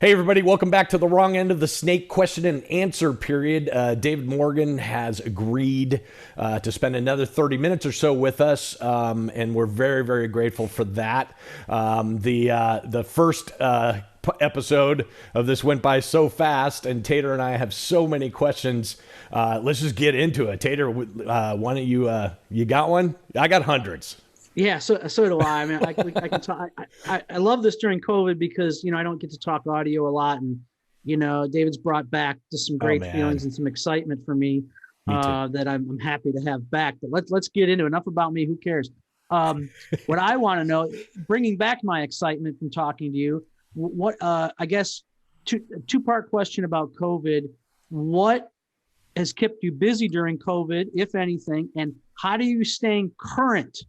Hey everybody, welcome back to the wrong end of the snake question and answer period. David Morgan has agreed to spend another 30 minutes or so with us, and we're very, very grateful for that. The first episode of this went by so fast, and Tater and I have so many questions. Let's just get into it. Tater, why don't you got one? I got hundreds. Yeah, so do I. I mean, I can talk. I love this during COVID because I don't get to talk audio a lot, and David's brought back just some great feelings and some excitement for me that I'm happy to have back. But let's get into it. Enough about me. Who cares? What I want to know, bringing back my excitement from talking to you. What I guess two-part question about COVID. What has kept you busy during COVID, if anything, and how do you staying current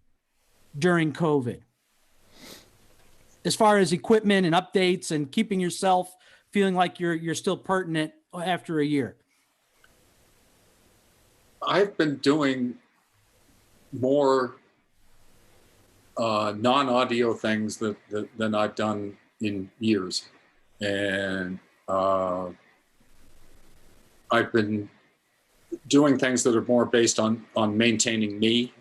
during COVID, as far as equipment and updates and keeping yourself feeling like you're still pertinent after a year? I've been doing more non-audio things than I've done in years, and I've been doing things that are more based on maintaining me.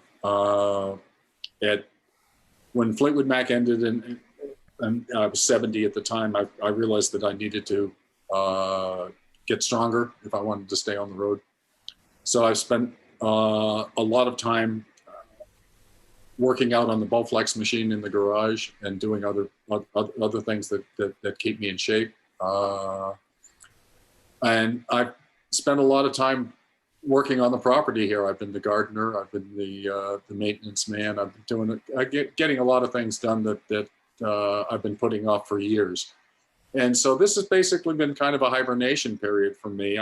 When Fleetwood Mac ended and I was 70 at the time, I realized that I needed to get stronger if I wanted to stay on the road. So I've spent a lot of time working out on the Bowflex machine in the garage and doing other things that keep me in shape. And I've spent a lot of time working on the property here. I've been the gardener. I've been the maintenance man. I've been getting a lot of things done that I've been putting off for years. And so this has basically been kind of a hibernation period for me.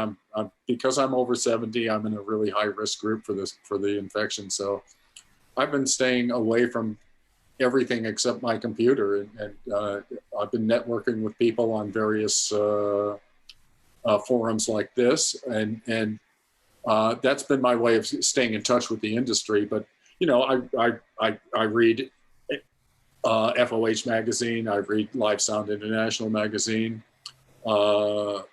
Because I'm over 70, I'm in a really high risk group for the infection. So I've been staying away from everything except my computer, and I've been networking with people on various forums like this, and that's been my way of staying in touch with the industry. But I read FOH magazine, I read Live Sound International magazine, and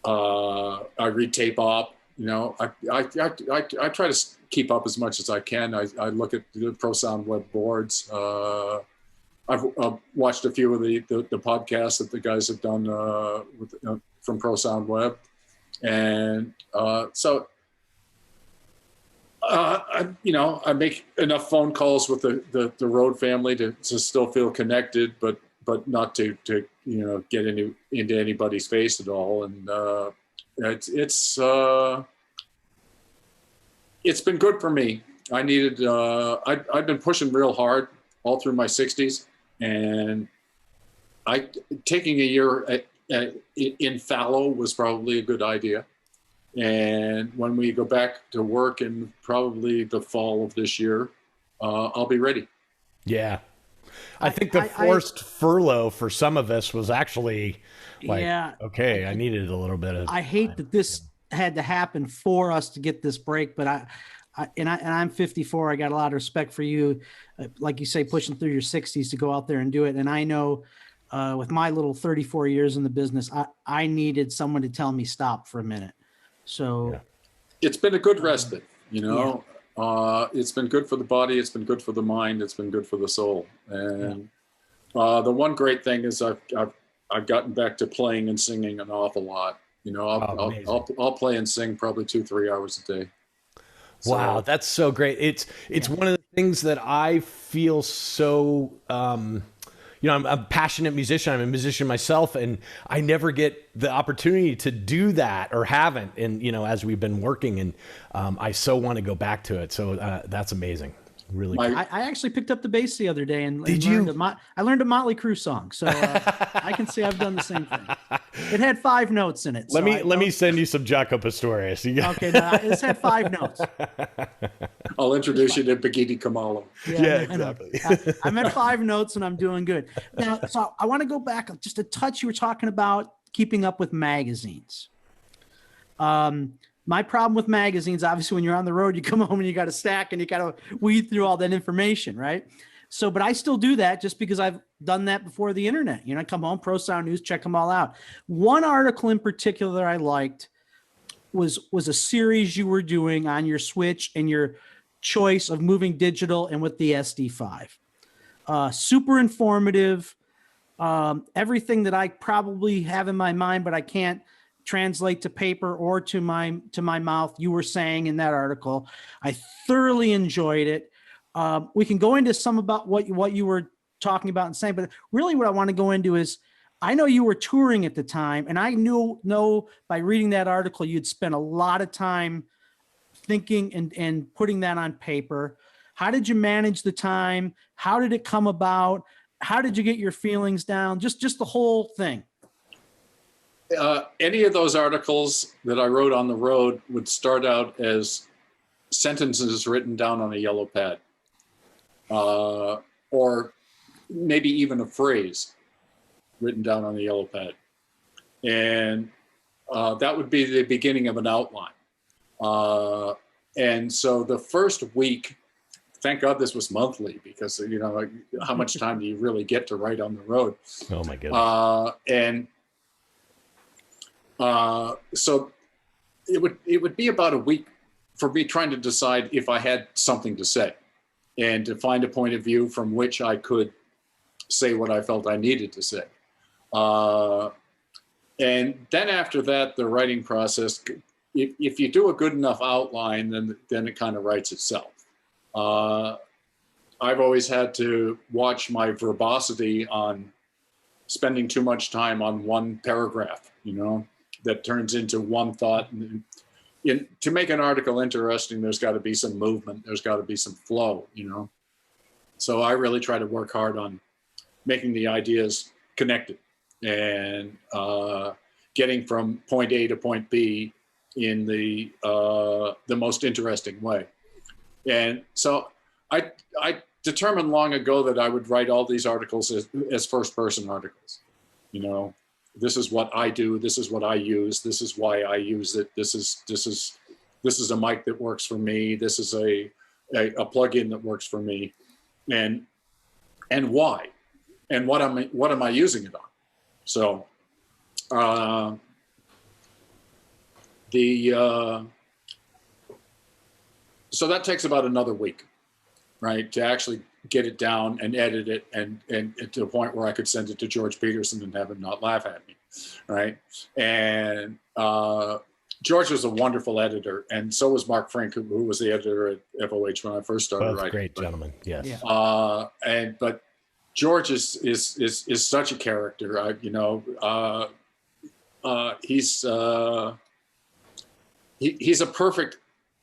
I read Tape Op. I try to keep up as much as I can. I look at the Pro Sound web boards. I've watched a few of the podcasts that the guys have done from Pro Sound Web. And so I make enough phone calls with the Rode family to still feel connected, but not to get into anybody's face at all. And it's been good for me. I needed. I've been pushing real hard all through my 60s, and taking a year in fallow was probably a good idea. And when we go back to work in probably the fall of this year, I'll be ready. Yeah. I think the forced furlough for some of us was actually okay, I needed a little bit of I hate that this had to happen for us to get this break, but I'm 54. I got a lot of respect for you. Like you say, pushing through your 60s to go out there and do it. And I know with my little 34 years in the business, I needed someone to tell me stop for a minute. So it's been a good respite, it's been good for the body. It's been good for the mind. It's been good for the soul. And the one great thing is I've gotten back to playing and singing an awful lot. I'll play and sing probably 2-3 hours a day. Wow, that's so great. It's one of the things that I feel so I'm a passionate musician. I'm a musician myself, and I never get the opportunity to do that, or haven't. And as we've been working, and I so want to go back to it. So that's amazing. Really, I actually picked up the bass the other day and I learned a Motley Crue song, so I can say I've done the same thing. It had 5 notes in it. Let me send you some Jaco Pastorius. Okay, no, it's had 5 notes. I'll introduce you to Baghetti Kamalo. Yeah, exactly. I'm at 5 notes and I'm doing good. Now, so I want to go back just a touch. You were talking about keeping up with magazines. My problem with magazines, obviously, when you're on the road, you come home and you got a stack and you got to weed through all that information, right? So, but I still do that just because I've done that before the internet. You know, I come home, Pro Sound News, check them all out. One article in particular that I liked was a series you were doing on your switch and your choice of moving digital and with the SD5. Super informative. Everything that I probably have in my mind, but I can't translate to paper or to my mouth, you were saying in that article. I thoroughly enjoyed it. We can go into some about what you were talking about and saying, but really what I want to go into is, I know you were touring at the time, and I know by reading that article, you'd spent a lot of time thinking and putting that on paper. How did you manage the time? How did it come about? How did you get your feelings down? Just the whole thing. Any of those articles that I wrote on the road would start out as sentences written down on a yellow pad, or maybe even a phrase written down on the yellow pad. And that would be the beginning of an outline. And so the first week, thank God this was monthly, because, you know, like, how much time do you really get to write on the road? Oh my goodness. So it would be about a week for me trying to decide if I had something to say, and to find a point of view from which I could say what I felt I needed to say. And then after that, the writing process, if you do a good enough outline, then it kind of writes itself. I've always had to watch my verbosity on spending too much time on one paragraph, you know, that turns into one thought. To make an article interesting, there's got to be some movement, there's got to be some flow, you know. So I really try to work hard on making the ideas connected and getting from point A to point B in the most interesting way. And so I determined long ago that I would write all these articles as first-person articles. You know, this is what I do, this is what I use, this is why I use it, this is a mic that works for me, this is a plug-in that works for me, and why, and what am I using it on? So so that takes about another week, right, to actually get it down and edit it and to the point where I could send it to George Peterson and have him not laugh at me, right? And George was a wonderful editor, and so was Mark Frank, who was the editor at FOH when I first started Both writing. Great gentlemen, yes. Yeah. But George is such a character. He's a perfect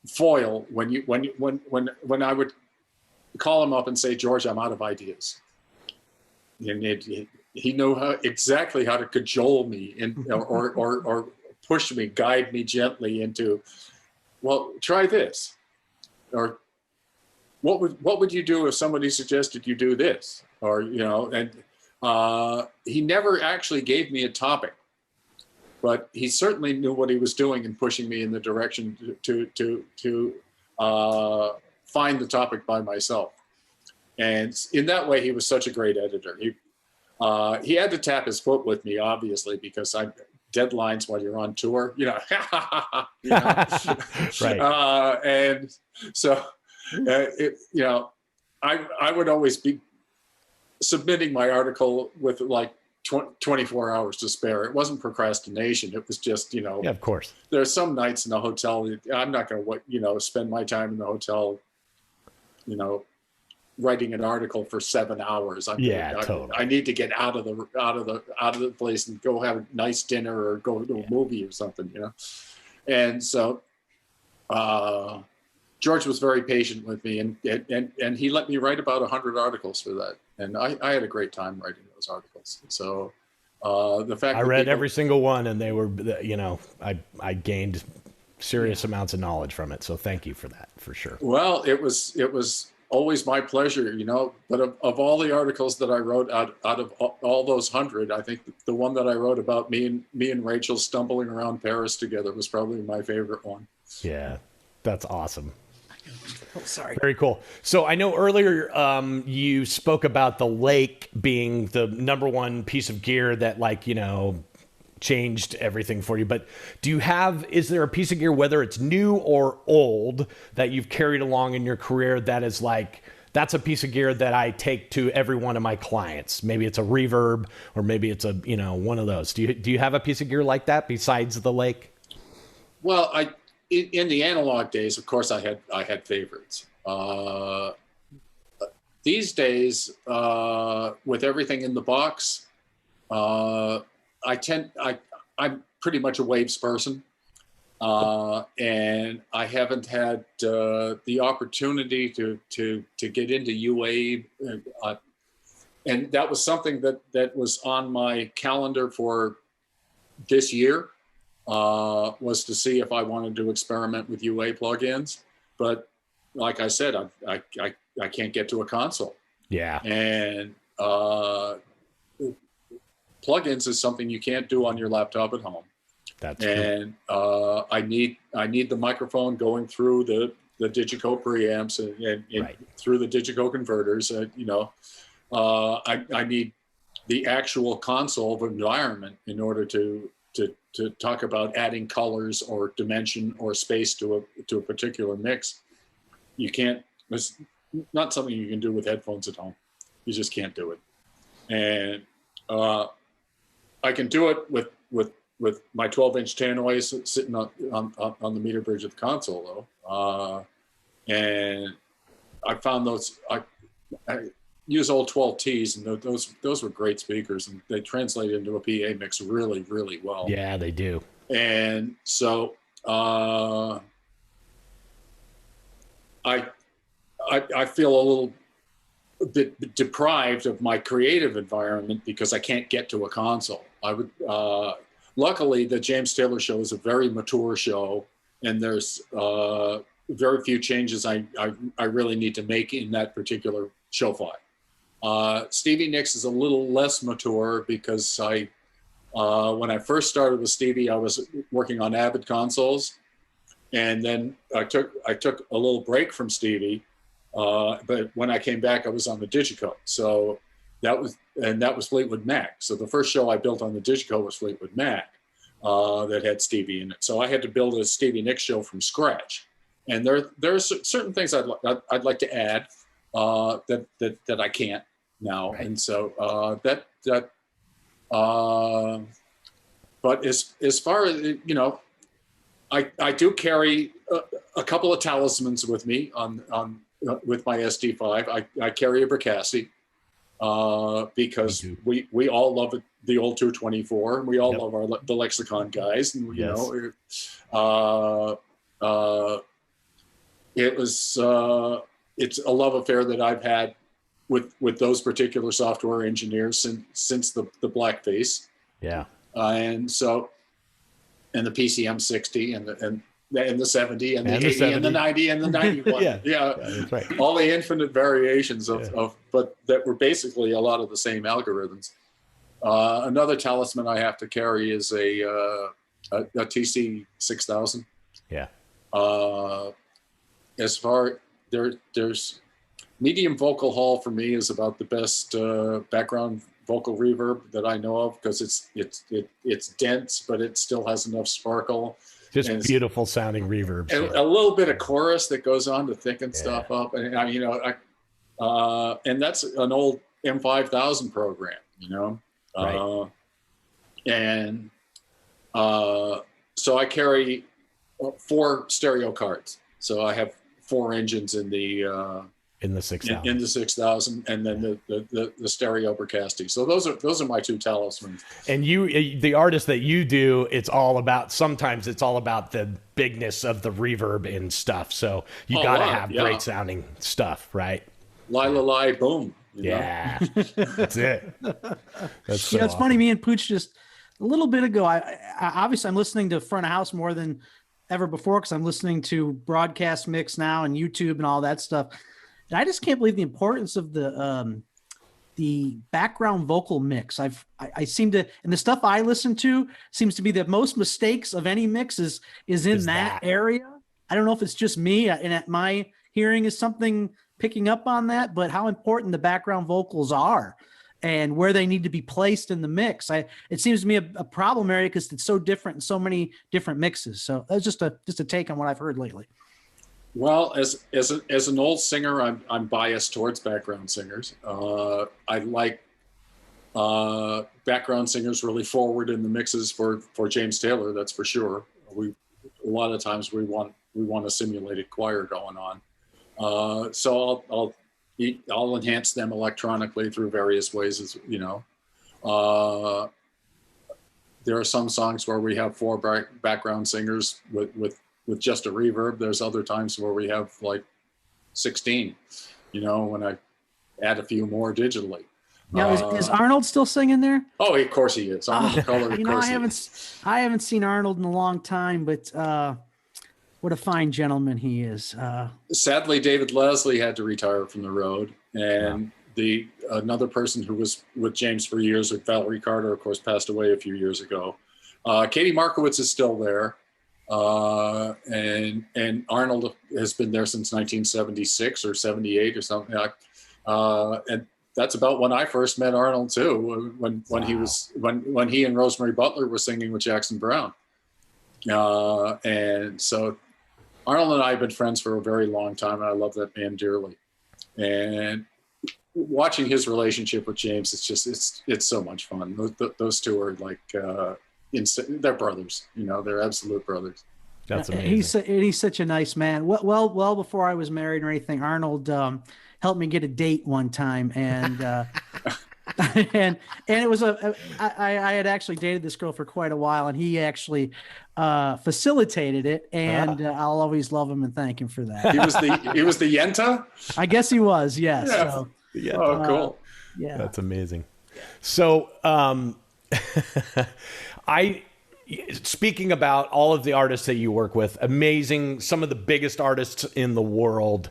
foil when I would call him up and say, George, I'm out of ideas. And he knew exactly how to cajole me or push me, guide me gently into, well, try this. Or what would you do if somebody suggested you do this? Or, you know, and he never actually gave me a topic, but he certainly knew what he was doing in pushing me in the direction to find the topic by myself. And in that way, he was such a great editor. He had to tap his foot with me, obviously, because deadlines while you're on tour, you know. You know? Right. And so, you know, I would always be submitting my article with like 24 hours to spare. It wasn't procrastination. It was just, you know. Yeah, of course. There's some nights in the hotel, I'm not going to, you know, spend my time in the hotel, you know, writing an article for 7 hours. Totally. I need to get out of the place and go have a nice dinner or go to a movie or something, you know. And so George was very patient with me, and he let me write about 100 articles for that. And I had a great time writing those articles. So the fact I read every single one, and they were, you know, I gained serious amounts of knowledge from it. So thank you for that, for sure. Well, it was always my pleasure, you know. But of all the articles that I wrote out of all those 100, I think the one that I wrote about me and Rachel stumbling around Paris together was probably my favorite one. Yeah, that's awesome. Oh, sorry. Very cool. So I know earlier you spoke about the Lake being the number one piece of gear that, like, you know, changed everything for you. But is there a piece of gear, whether it's new or old, that you've carried along in your career that is like, that's a piece of gear that I take to every one of my clients? Maybe it's a reverb, or maybe it's a, you know, one of those. Do you have a piece of gear like that besides the Lake? Well, in the analog days, of course, I had favorites. These days, with everything in the box, I'm pretty much a waves person, and I haven't had the opportunity to get into U-Wave, and that was something that was on my calendar for this year. Was to see if I wanted to experiment with UA plugins, but like I said, I can't get to a console. Yeah, and plugins is something you can't do on your laptop at home. That's and true. I need the microphone going through the Digico preamps and right. through the Digico converters. You know, I need the actual console of environment in order to talk about adding colors or dimension or space to a particular mix. You can't, it's not something you can do with headphones at home. You just can't do it. And I can do it with my 12-inch Tannoy sitting on the meter bridge of the console though. And I found those, I use old 12Ts, and those were great speakers, and they translate into a PA mix really, really well. Yeah, they do. And so I feel a little bit deprived of my creative environment because I can't get to a console. Luckily, the James Taylor show is a very mature show, and there's very few changes I really need to make in that particular show file. Stevie Nicks is a little less mature because when I first started with Stevie, I was working on Avid consoles, and then I took a little break from Stevie, but when I came back, I was on the Digico. So that was Fleetwood Mac. So the first show I built on the Digico was Fleetwood Mac that had Stevie in it. So I had to build a Stevie Nicks show from scratch, and there are certain things I'd like to add that I can't now. Right. And so but as far as, you know, I do carry a couple of talismans with me with my SD5. I carry a Bricassi because we all love the old 224, and we all love the Lexicon guys, and you know, it's a love affair that I've had with those particular software engineers since the blackface. Yeah. And so, and the PCM 60 and the 70 and the 80 70. And the 90 and the 91. yeah, that's right. All the infinite variations of, but that were basically a lot of the same algorithms. Another talisman I have to carry is a TC 6000. Yeah. As far there's medium vocal hall for me is about the best background vocal reverb that I know of, because it's dense, but it still has enough sparkle. Just beautiful sounding reverb. And a little bit of chorus that goes on to thicken stuff up. And you know, and that's an old M5000 program, you know. Right. And so I carry 4 stereo cards. So I have 4 engines in the 6000. In the 6000, and then the stereo Bricassi. So those are my 2 talismans. And the artist that you do, sometimes it's all about the bigness of the reverb and stuff. So you gotta have great sounding stuff, right? Lie, boom. Yeah, that's it. That's so it's funny. Me and Pooch just a little bit ago. I obviously I'm listening to front of house more than ever before, because I'm listening to broadcast mix now and YouTube and all that stuff. And I just can't believe the importance of the background vocal mix. I seem to, and the stuff I listen to seems to be that most mistakes of any mix is in that area. I don't know if it's just me and at my hearing is something picking up on that, but how important the background vocals are and where they need to be placed in the mix. It seems to me a problem area because it's so different in so many different mixes. So that's just a take on what I've heard lately. Well, as an old singer, I'm biased towards background singers. I like background singers really forward in the mixes for James Taylor. That's for sure. A lot of times we want a simulated choir going on. So I'll enhance them electronically through various ways, as you know. There are some songs where we have 4 background singers with just a reverb. There's other times where we have like 16, you know, when I add a few more digitally. Now, is Arnold still singing there? Oh, of course he is. Arnold McCullough, you know, I haven't seen Arnold in a long time, but what a fine gentleman he is. Sadly, David Leslie had to retire from the road, and another person who was with James for years, with Valerie Carter, of course, passed away a few years ago. Katie Markowitz is still there, and Arnold has been there since 1976 or 78 or something. And that's about when I first met Arnold too, when he and Rosemary Butler were singing with Jackson Browne. And so Arnold and I have been friends for a very long time, and I love that man dearly. And watching his relationship with James, it's so much fun. Those two are like, they're brothers, you know, they're absolute brothers. That's amazing. He's such a nice man. Well before I was married or anything, Arnold helped me get a date one time, and and it was I had actually dated this girl for quite a while, and he actually facilitated it, and I'll always love him and thank him for that. He was the Yenta? I guess he was, yes. Yeah. So, Yeah. Oh, cool. Yeah. That's amazing. So speaking about all of the artists that you work with, amazing, some of the biggest artists in the world.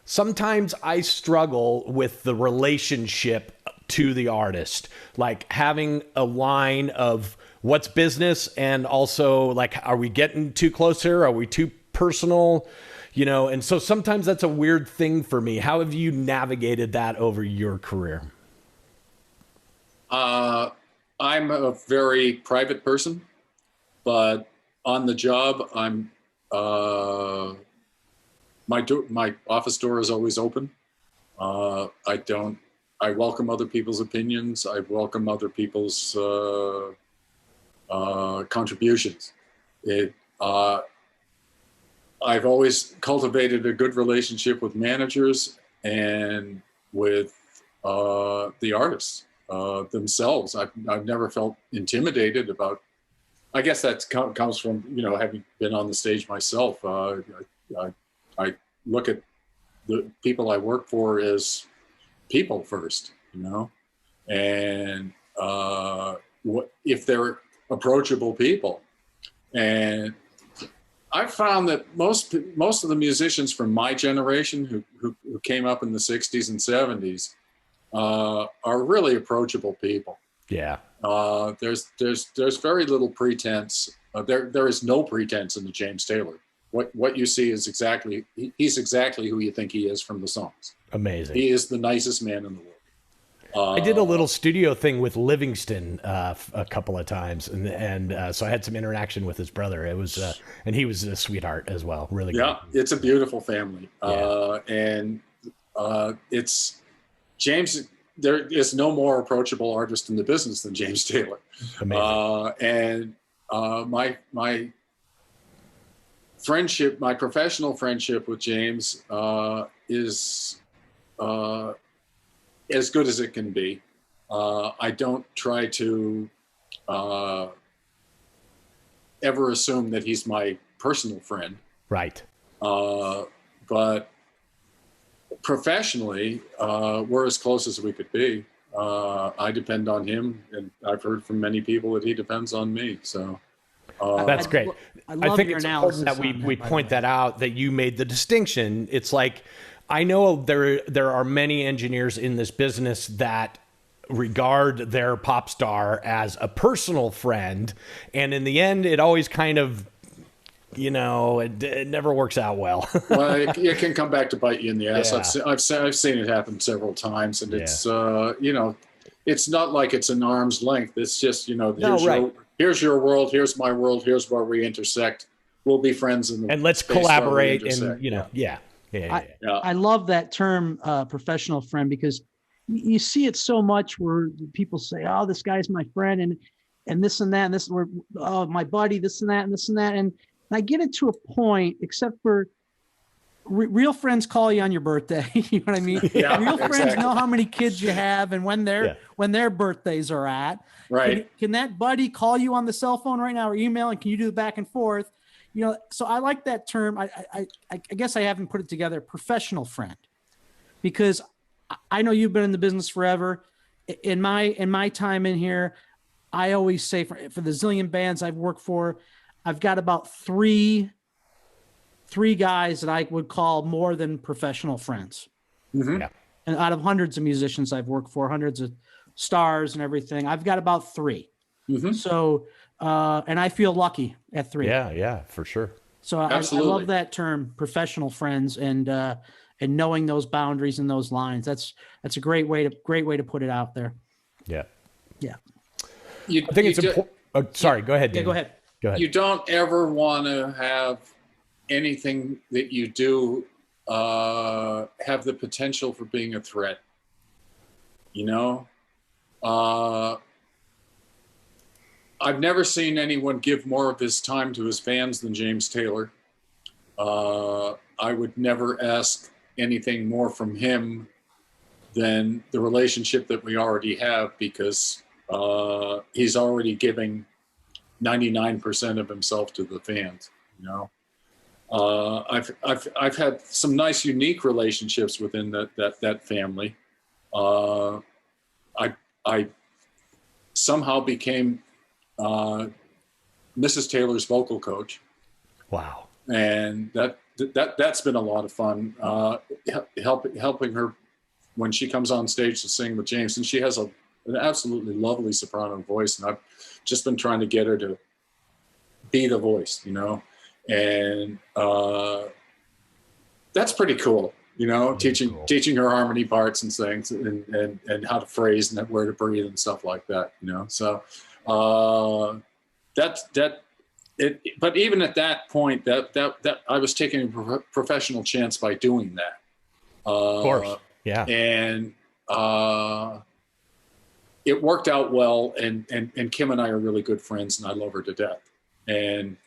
Sometimes I struggle with the relationship to the artist, like having a line of what's business and also like, are we getting too close here? Are we too personal? You know, and so sometimes that's a weird thing for me. How have you navigated that over your career? I'm a very private person, but on the job, I'm my office door is always open. I welcome other people's opinions. I welcome other people's contributions. I've always cultivated a good relationship with managers and with the artists themselves. I've never felt intimidated about. I guess that comes from, you know, having been on the stage myself. I look at the people I work for as people first, you know, and if they're approachable people. And I've found that most of the musicians from my generation who came up in the 60s and 70s are really approachable people. Yeah. There's very little pretense. There is no pretense in the James Taylor. What you see is he's exactly who you think he is from the songs. Amazing. He is the nicest man in the world. I did a little studio thing with Livingston a couple of times, and so I had some interaction with his brother. It was, and he was a sweetheart as well. Really good. Yeah, it's a beautiful family, Yeah. and it's James. There is no more approachable artist in the business than James Taylor. Amazing. My friendship, my professional friendship with James is as good as it can be. I don't try to ever assume that he's my personal friend. Right. But professionally, we're as close as we could be. I depend on him, and I've heard from many people that he depends on me. So that's great. I think it's important that we point that out, that you made the distinction. It's like, I know there are many engineers in this business that regard their pop star as a personal friend, and in the end, it always kind of it never works out well. Well, it can come back to bite you in the ass. Yeah. I've seen it happen several times, and it's it's not like it's an arm's length. It's just here's your world, here's my world, here's where we intersect. We'll be friends and let's collaborate. And I love that term, professional friend, because you see it so much where people say, "Oh, this guy's my friend," and this and that, and this, my buddy, this and that, and this and that, and I get it to a point, except for real friends call you on your birthday. You know what I mean? Yeah, real friends know how many kids you have and when their birthdays are at. Right. Can that buddy call you on the cell phone right now or email, and can you do the back and forth? So I like that term. I guess I haven't put it together. Professional friend, because I know you've been in the business forever. In my time in here, I always say for the zillion bands I've worked for, I've got about three guys that I would call more than professional friends. Mm-hmm. Yeah. And out of hundreds of musicians I've worked for, hundreds of stars and everything, I've got about three. Mm-hmm. So, and I feel lucky at three. Yeah, for sure. So I love that term, professional friends, and knowing those boundaries and those lines. That's a great way to put it out there. Yeah. Yeah. I think it's important. Sorry, go ahead, David. Go ahead. You don't ever want to have anything that you do have the potential for being a threat. I've never seen anyone give more of his time to his fans than James Taylor. I would never ask anything more from him than the relationship that we already have, because he's already giving 99% of himself to the fans. I've had some nice, unique relationships within that family. I somehow became Mrs. Taylor's vocal coach. Wow. And that's been a lot of fun, helping her when she comes on stage to sing with James. And she has an absolutely lovely soprano voice, and I've just been trying to get her to be the voice, and that's pretty cool, teaching her harmony parts and things, and how to phrase and where to breathe and stuff like that, So but even at that point, that I was taking a professional chance by doing that. Of course, yeah. And it worked out well, and Kim and I are really good friends, and I love her to death. And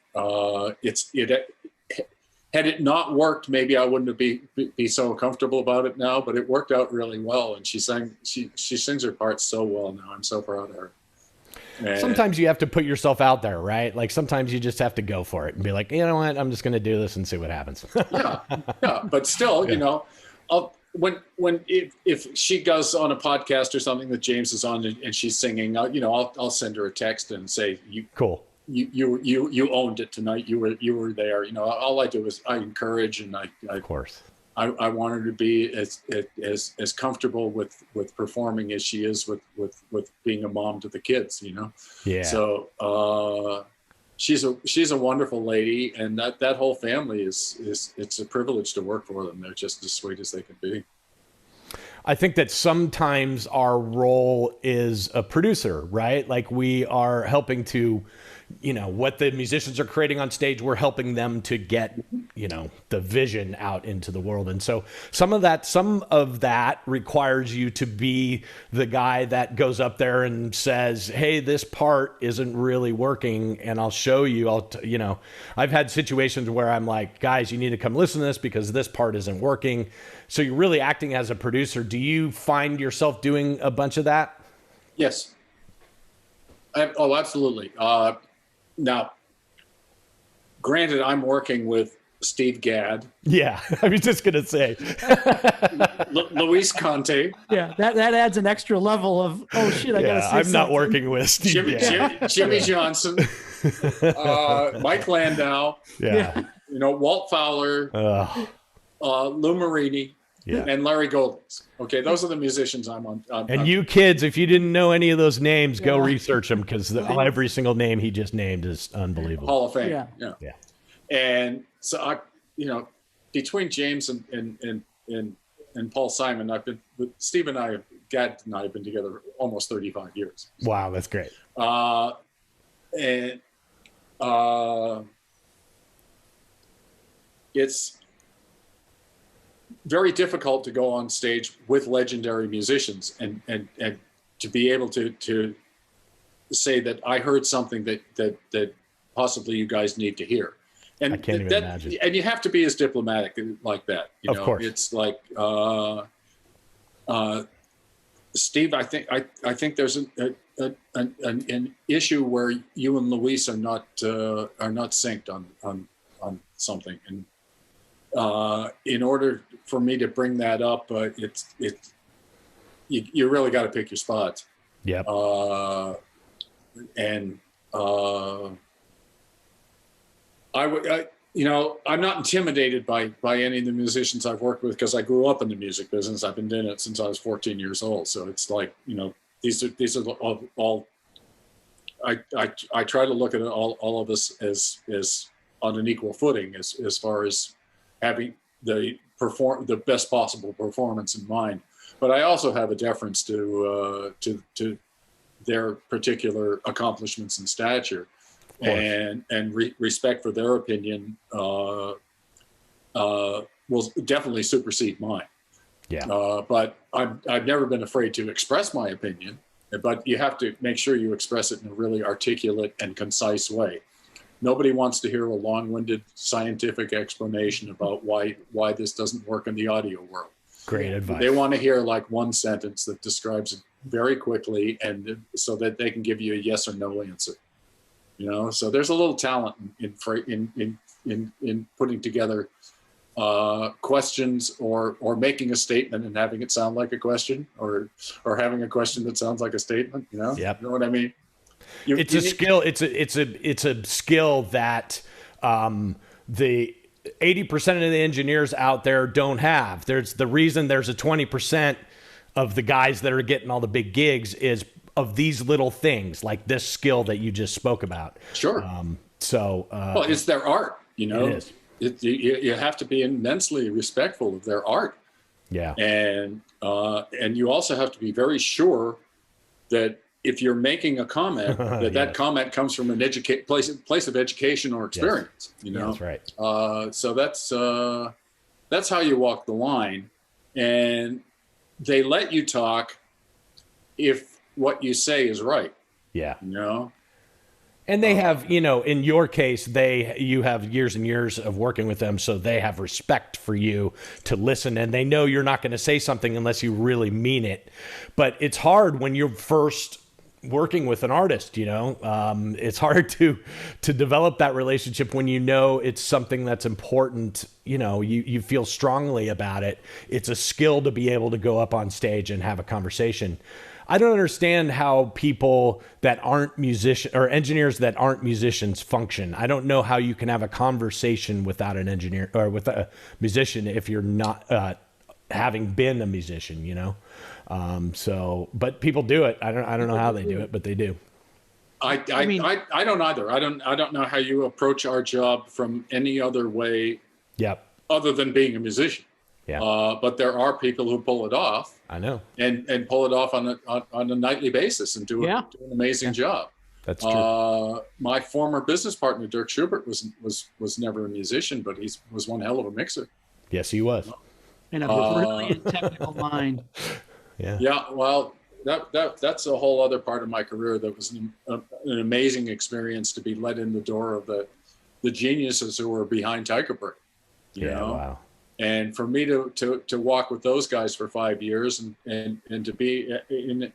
had it not worked, maybe I wouldn't be so comfortable about it now. But it worked out really well, and she sings her parts so well now. I'm so proud of her. And sometimes you have to put yourself out there, right? Like sometimes you just have to go for it and be like, you know what, I'm just going to do this and see what happens. yeah. But still, if she goes on a podcast or something that James is on and she's singing, I'll send her a text and say, cool. You owned it tonight. You were there. All I do is I encourage, and I of course. I want her to be as comfortable with performing as she is with being a mom to the kids. Yeah. So she's a wonderful lady, and that whole family it's a privilege to work for them. They're just as sweet as they can be. I think that sometimes our role is a producer, right? Like we are helping to, what the musicians are creating on stage, we're helping them to get, the vision out into the world. And so some of that requires you to be the guy that goes up there and says, hey, this part isn't really working, and I'll show you. I've had situations where I'm like, guys, you need to come listen to this because this part isn't working. So you're really acting as a producer. Do you find yourself doing a bunch of that? Yes. Absolutely. Now, granted, I'm working with Steve Gadd. Yeah, I was just going to say. Luis Conte. Yeah, that adds an extra level of, oh, shit, I got to say I'm something. not working with Steve Jimmy Johnson. Mike Landau. Yeah. Walt Fowler. Lou Marini. Yeah. And Larry Goldings. Okay, those are the musicians I'm on. And you kids, if you didn't know any of those names, go research them, because every single name he just named is unbelievable. Hall of Fame. Yeah. And so between James and Paul Simon, Steve and I, Gad and I have been together almost 35 years. Wow, that's great. It's very difficult to go on stage with legendary musicians and to be able to say that I heard something that possibly you guys need to hear. And I can't even imagine. And you have to be as diplomatic like that. You know, of course. It's like, Steve, I think there's an issue where you and Luis are not synced on something, and in order for me to bring that up, you really got to pick your spots. Yep. I'm not intimidated by any of the musicians I've worked with because I grew up in the music business. I've been doing it since I was 14 years old. So it's like, these are all I try to look at all of us as on an equal footing as far as having the best possible performance in mind. But I also have a deference to their particular accomplishments and stature, and respect for their opinion will definitely supersede mine. Yeah. But I've never been afraid to express my opinion, but you have to make sure you express it in a really articulate and concise way. Nobody wants to hear a long-winded scientific explanation about why this doesn't work in the audio world. Great advice. They want to hear like one sentence that describes it very quickly, and so that they can give you a yes or no answer. So there's a little talent in putting together questions or making a statement and having it sound like a question, or having a question that sounds like a statement. Yep. You know what I mean? It's a skill. It's a skill that the 80% of the engineers out there don't have. There's the reason there's a 20% of the guys that are getting all the big gigs is of these little things like this skill that you just spoke about. Sure. Well, it's their art. It is. You have to be immensely respectful of their art. Yeah. And you also have to be very sure that if you're making a comment, that comment comes from an place of education or experience. Yes. That's right. So that's how you walk the line, and they let you talk if what you say is right. Yeah. And they have, in your case, you have years and years of working with them, so they have respect for you to listen, and they know you're not going to say something unless you really mean it. But it's hard when you're first working with an artist, it's hard to develop that relationship when it's something that's important, you feel strongly about it. It's a skill to be able to go up on stage and have a conversation. I don't understand how people that aren't musicians or engineers that aren't musicians function. I don't know how you can have a conversation without an engineer or with a musician if you're not having been a musician, but people do it. I don't know how they do it, but they do. I don't either. I don't know how you approach our job from any other way. Yep. Other than being a musician. Yeah. But there are people who pull it off. I know. And pull it off on a nightly basis and do an amazing job. That's true. My former business partner Dirk Schubert was never a musician, but he was one hell of a mixer. Yes, he was. And a brilliant technical mind. Yeah. Yeah. Well, that's a whole other part of my career that was an amazing experience to be let in the door of the geniuses who were behind Tiger Break. You know? Wow. And for me to walk with those guys for 5 years and to be in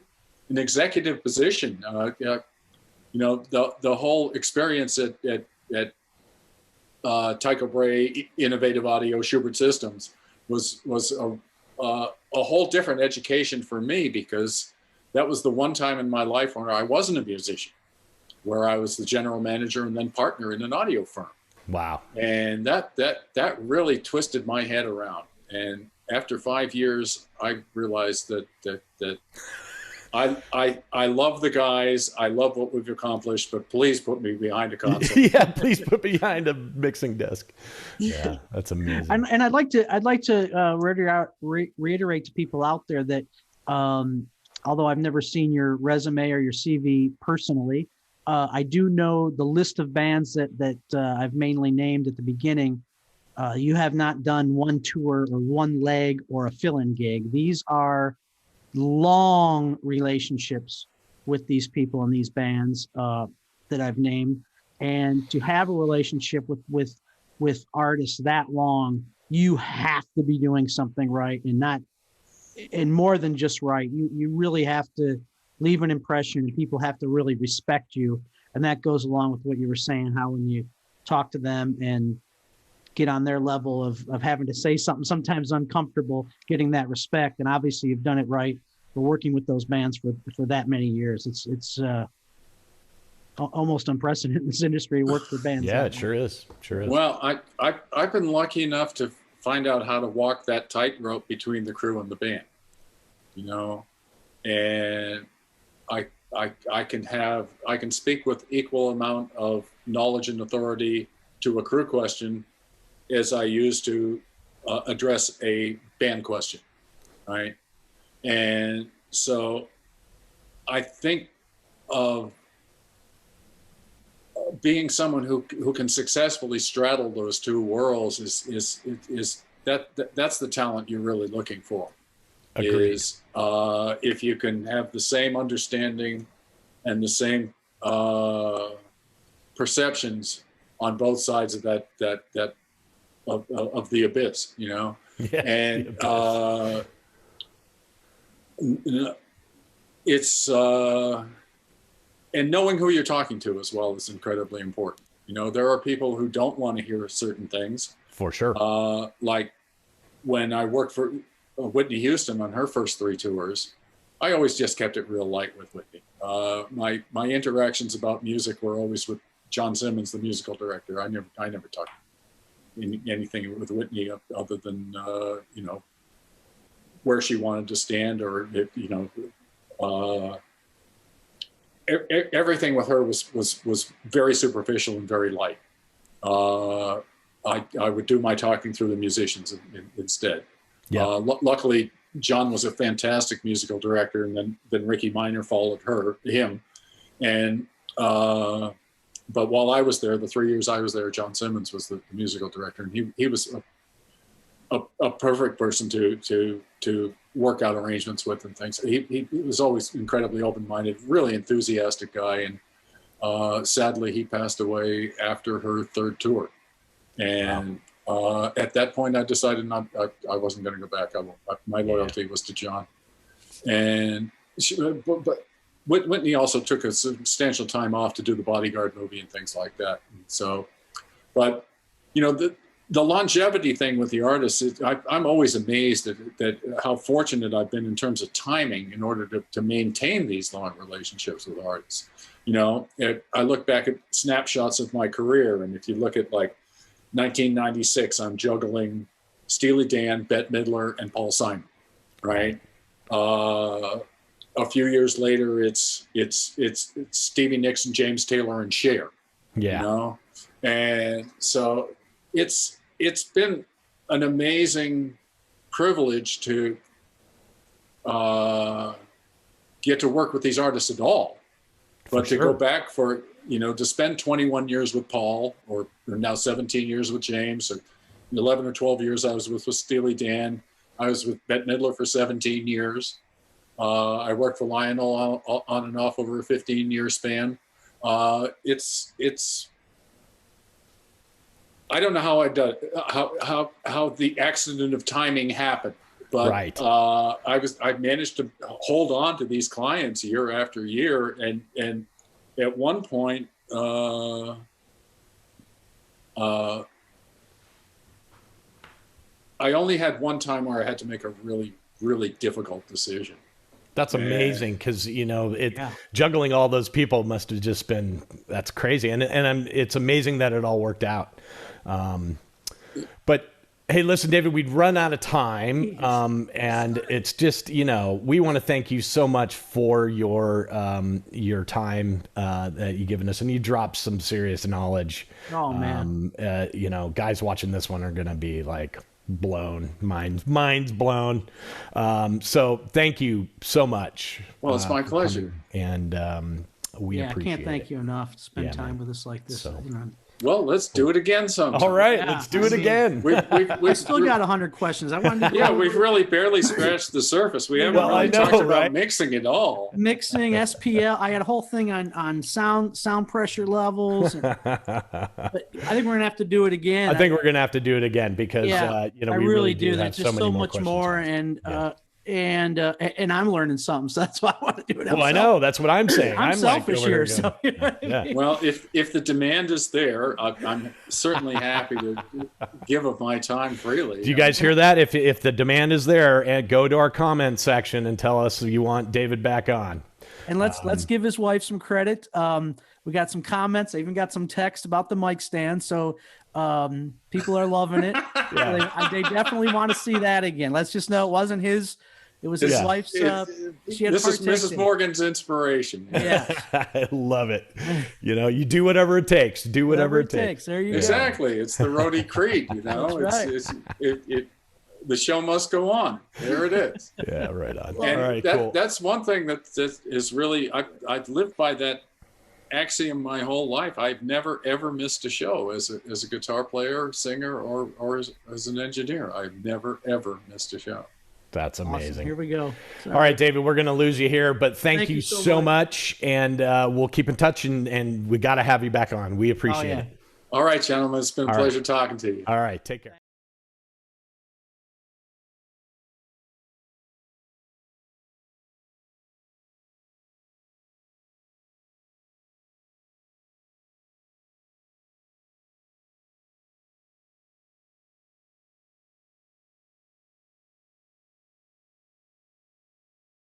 an executive position, the whole experience at Tycho Brahe Innovative Audio Schubert Systems was a whole different education for me, because that was the one time in my life where I wasn't a musician, where I was the general manager and then partner in an audio firm. Wow. And that really twisted my head around. And after 5 years, I realized that I love the guys. I love what we've accomplished, but please put me behind a console. Yeah, please put behind a mixing desk. Yeah, that's amazing. And I'd like to reiterate to people out there that although I've never seen your resume or your CV personally, I do know the list of bands that I've mainly named at the beginning. You have not done one tour or one leg or a fill-in gig. These are long relationships with these people and these bands that I've named, and to have a relationship with artists that long, you have to be doing something right, and more than just right. You really have to leave an impression, and people have to really respect you, and that goes along with what you were saying, how when you talk to them and get on their level of having to say something sometimes uncomfortable, getting that respect. And obviously you've done it right for working with those bands for that many years. It's almost unprecedented in this industry to work for bands. Yeah, it sure is. Well, I've been lucky enough to find out how to walk that tightrope between the crew and the band, and I can speak with equal amount of knowledge and authority to a crew question as I used to address a band question, right? And so I think of being someone who can successfully straddle those two worlds is that's the talent you're really looking for. Agreed. Is if you can have the same understanding and the same perceptions on both sides of that of the abyss, Yeah, and it's and knowing who you're talking to as well is incredibly important. There are people who don't want to hear certain things. For sure. Like when I worked for Whitney Houston on her first 3 tours, I always just kept it real light with Whitney. My interactions about music were always with John Simmons, the musical director. I never talked anything with Whitney other than where she wanted to stand, or everything with her was very superficial and very light. I would do my talking through the musicians instead. Yeah. Luckily, John was a fantastic musical director, and then Ricky Minor followed him, and but while I was there, the 3 years I was there, John Simmons was the musical director, and he was a perfect person to work out arrangements with and things. He was always incredibly open-minded, really enthusiastic guy, and sadly he passed away after her 3rd tour. And at that point, I decided I wasn't going to go back. My loyalty was to John, and but Whitney also took a substantial time off to do the Bodyguard movie and things like that. And so, but the longevity thing with the artists, I'm always amazed at how fortunate I've been in terms of timing in order to maintain these long relationships with artists. I look back at snapshots of my career, and if you look at like 1996, I'm juggling Steely Dan, Bette Midler, and Paul Simon, right? A few years later, it's Stevie Nicks and James Taylor and Cher. Yeah. And so it's been an amazing privilege to get to work with these artists at all. But to go back to spend 21 years with Paul, or now 17 years with James, or 11 or 12 years I was with Steely Dan. I was with Bette Midler for 17 years. I worked for Lionel on and off over a 15-year span. It's I don't know how how the accident of timing happened, but right. I managed to hold on to these clients year after year, and at one point I only had one time where I had to make a really, really difficult decision. That's amazing, because juggling all those people must have just been, that's crazy, and it's amazing that it all worked out. But Hey, listen, David, we'd run out of time, and it's just, we want to thank you so much for your time that you've given us, and you dropped some serious knowledge. Oh, man. Guys watching this one are going to be like blown, minds blown. So thank you so much. Well, it's my pleasure. And we appreciate it. I can't thank you enough to spend time with us like this. So. Well, let's do it again sometime. All right, let's do it again. We've still got 100 questions. I wanted to. Yeah, we've really barely scratched the surface. We haven't really talked about mixing at all. Mixing, SPL. I had a whole thing on sound pressure levels. But I think we're gonna have to do it again. I think we're gonna have to do it again because I we really do. There's just so much more, and I'm learning something, so that's why I want to do it. Well, I know that's what I'm saying. I'm selfish like here, so Well, if the demand is there, I'm certainly happy to give of my time freely. Do you guys hear that? If the demand is there, and go to our comment section and tell us you want David back on. And let's give his wife some credit. We got some comments. I even got some text about the mic stand. So people are loving it. They definitely want to see that again. Let's just know it wasn't his. It was his wife's. She had this is Mrs. Morgan's inspiration. Yeah, I love it. You do whatever it takes. Do whatever it takes. There you go. Exactly. It's the roadie creed. That's right. The show must go on. There it is. Yeah, right on. And all right, cool. That's one thing that is really I've lived by that axiom my whole life. I've never ever missed a show as a guitar player, singer, or as an engineer. I've never ever missed a show. That's amazing. Awesome. Here we go. All right, David, we're going to lose you here, but thank you so much. And we'll keep in touch, and we got to have you back on. We appreciate it. All right, gentlemen. It's been a pleasure talking to you. All right. Take care.